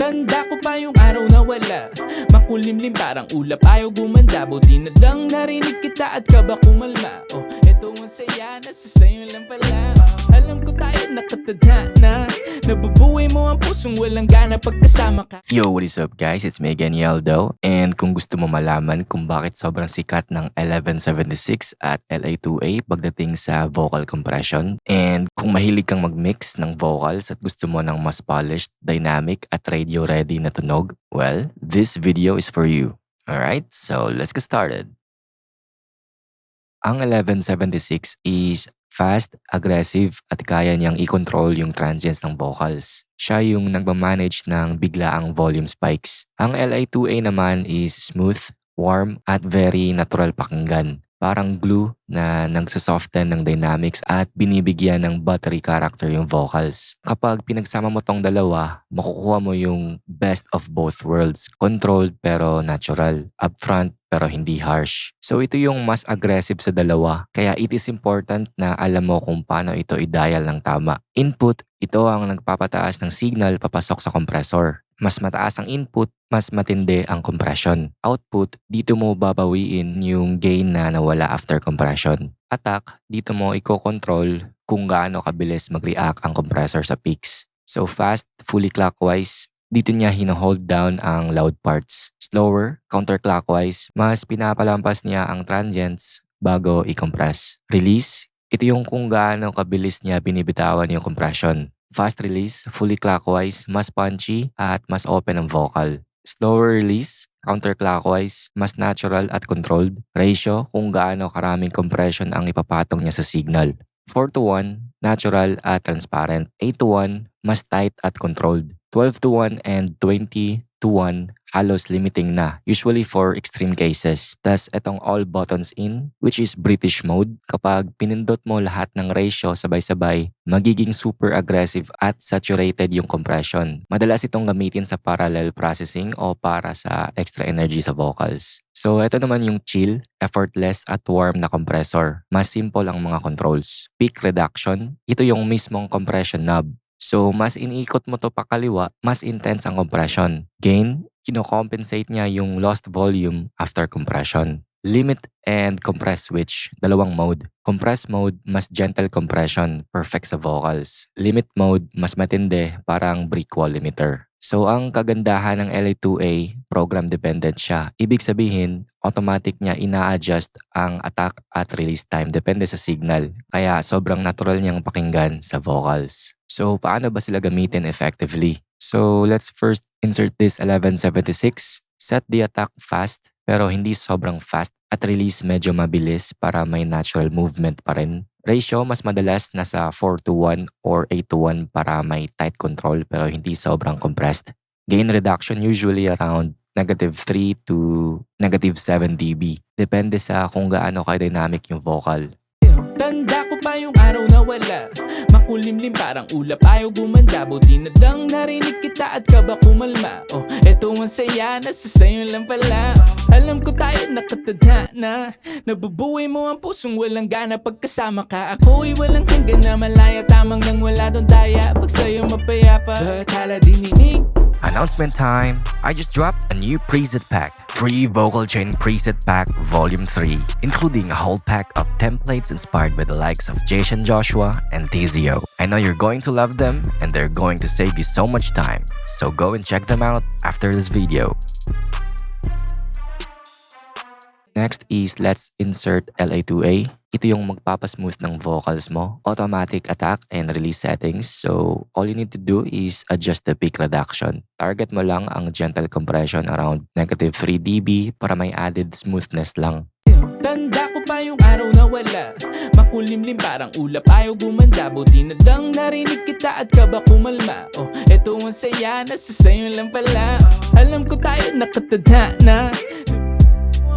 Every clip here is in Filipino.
Tanda ko pa yung araw na wala, makulimlim parang ulap, ayaw gumanda. Buti na lang narinig kita at kaba kumalma. Oh, eto ang saya, nasa sayo lang pala. Alam ko tayo nakatadhana, nabubuhay mo ang pusong walang gana pagkasama ka. Yo, what is up guys? It's me again, Yaldo. And kung gusto mo malaman kung bakit sobrang sikat ng 1176 at LA2A pagdating sa vocal compression, and kung mahilig kang mag-mix ng vocals at gusto mo ng mas polished, dynamic at radio ready na tunog, well, this video is for you. Alright, so let's get started. Ang 1176 is fast, aggressive at kaya niyang i-control yung transients ng vocals. Siya yung nagmamanage ng biglaang volume spikes. Ang LA2A naman is smooth, warm at very natural pakinggan. Parang glue na nagsasoften ng dynamics at binibigyan ng buttery character yung vocals. Kapag pinagsama mo tong dalawa, makukuha mo yung best of both worlds. Controlled pero natural. Upfront pero hindi harsh. So ito yung mas aggressive sa dalawa. Kaya it is important na alam mo kung paano ito i-dial ng tama. Input, ito ang nagpapataas ng signal papasok sa compressor. Mas mataas ang input, mas matindi ang compression. Output, dito mo babawiin yung gain na nawala after compression. Attack, dito mo i-control kung gaano kabilis mag-react ang compressor sa peaks. So fast, fully clockwise, dito niya hino-hold down ang loud parts. Slower, counterclockwise, mas pinapalampas niya ang transients bago i-compress. Release, ito yung kung gaano kabilis niya binibitawan yung compression. Fast release, fully clockwise, mas punchy at mas open ang vocal. Slower release, counterclockwise, mas natural at controlled. Ratio, kung gaano karaming compression ang ipapatong niya sa signal. 4:1, natural at transparent. 8:1, mas tight at controlled. 12:1 and 20:1, halos limiting na, usually for extreme cases. Tas etong all buttons in, which is British mode. Kapag pinindot mo lahat ng ratio sabay-sabay, magiging super aggressive at saturated yung compression. Madalas itong gamitin sa parallel processing o para sa extra energy sa vocals. So ito naman yung chill, effortless at warm na compressor. Mas simple ang mga controls. Peak reduction, ito yung mismong compression knob. So mas iniikot mo to pakaliwa, mas intense ang compression. Gain, kino-compensate niya yung lost volume after compression. Limit and compress switch, dalawang mode. Compress mode, mas gentle compression, perfect sa vocals. Limit mode, mas matindi, parang brick wall limiter. So ang kagandahan ng LA2A, program dependent siya. Ibig sabihin, automatic niya ina-adjust ang attack at release time depende sa signal. Kaya sobrang natural niyang pakinggan sa vocals. So paano ba sila gamitin effectively? So let's first insert this 1176. Set the attack fast pero hindi sobrang fast at release medyo mabilis para may natural movement pa rin. Ratio mas madalas nasa 4:1 or 8:1 para may tight control pero hindi sobrang compressed. Gain reduction usually around -3 to -7 dB. Depende sa kung gaano ka-dynamic yung vocal. Tanda ko pa yung araw na wala, makulimlim parang ulap, ayaw gumanda. Buti na lang narinig kita at kaba kumalma. Oh, eto ang saya, nasa sayo lang pala. Alam ko tayo nakatadhana, nabubuhay mo ang pusong walang gana pagkasama ka. Ako'y walang hanggan na malaya, tamang nang wala dong daya. Pag sa'yo mapayapa, bathala dininig. Announcement time! I just dropped a new preset pack. Free Vocal Chain Preset Pack Volume 3, including a whole pack of templates inspired by the likes of Jason Joshua and Tizio. I know you're going to love them and they're going to save you so much time. So go and check them out after this video. Next is let's insert LA2A. Ito yung magpapasmooth ng vocals mo. Automatic attack and release settings. So all you need to do is adjust the peak reduction. Target mo lang ang gentle compression around -3 dB para may added smoothness lang. Tanda ko pa yung araw na wala, makulimlim parang ulap, ayaw gumanda. Buti na lang narinig kita at kaba kumalma. Oh, eto ang saya, nasa sayo lang pala. Alam ko tayo nakatadhana,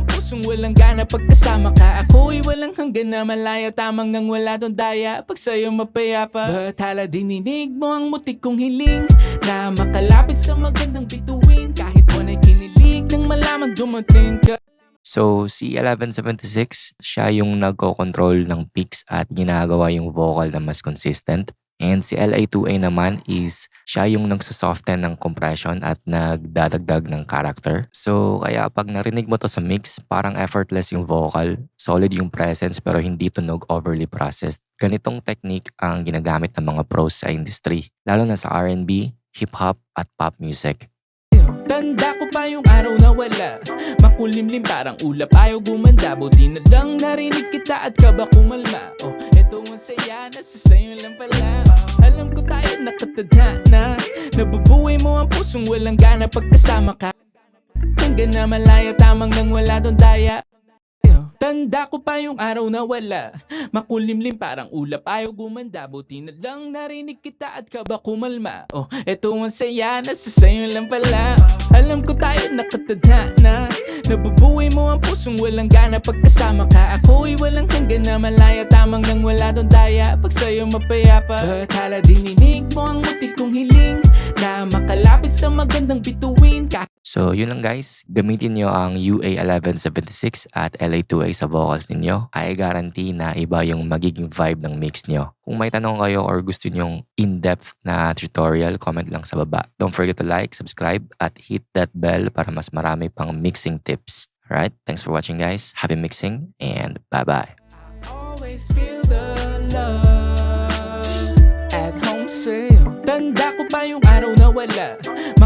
pusong walang gana pagkasama ka. Ako'y walang hanggan na malaya, tamang nang wala dong daya. Pag sa'yo mapayapa, bathala dininig mo ang mutik kong hiling na makalapit sa magandang bituin. Kahit wana'y kinilig nang malaman dumating ka. So si 1176, siya yung nagko-control ng peaks at ginagawa yung vocal na mas consistent. And si LA2A naman is siya yung nagsosoften ng compression at nagdadagdag ng character. So kaya pag narinig mo to sa mix, parang effortless yung vocal, solid yung presence pero hindi tunog overly processed. Ganitong technique ang ginagamit ng mga pros sa industry, lalo na sa R&B, hip-hop at pop music. Tanda ko pa yung araw na wala makulimlim parang ulap ayaw gumanda. Buti na lang narinig kita at ka ba kumalma. Oh, eto ang saya, nasa sayo lang pala. Alam ko tayo nakatadhana, nabubuhay mo ang pusong walang gana pagkasama ka. Hanggang na malaya tamang nang wala doon daya. Tanda ko pa yung araw na wala makulimlim parang ulap ayaw gumanda. Buti na lang narinig kita at ka ba kumalma. Oh, eto ang saya, nasa sayo lang pala. Alam ko tayo nakatadhana, nabubuhay mo ang pusong walang gana pagkasama ka. Ako'y walang hanggan na malaya tamang nang wala doon daya. Pag sa'yo mapayapa, akala dininig mo ang muntik kong hiling na makalapit sa magandang bituin ka. So yun lang guys, gamitin nyo ang UA1176 at LA2A sa vocals ninyo. I guarantee na iba yung magiging vibe ng mix nyo. Kung may tanong kayo or gusto nyong in-depth na tutorial, comment lang sa baba. Don't forget to like, subscribe, at hit that bell para mas marami pang mixing tips. Alright, thanks for watching guys. Happy mixing and bye-bye. Always feel the love at home sa'yo. Tanda ko pa yung araw na wala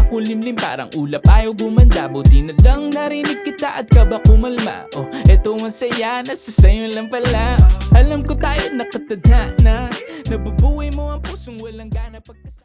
makulimlim parang ulap ayaw gumanda. Buti na lang narinig kita at ka ba kumalma. Oh, eto ang saya, nasa sayo lang pala. Alam ko tayo nakatadhana, nabubuhay mo ang pusong walang gana pagkasama.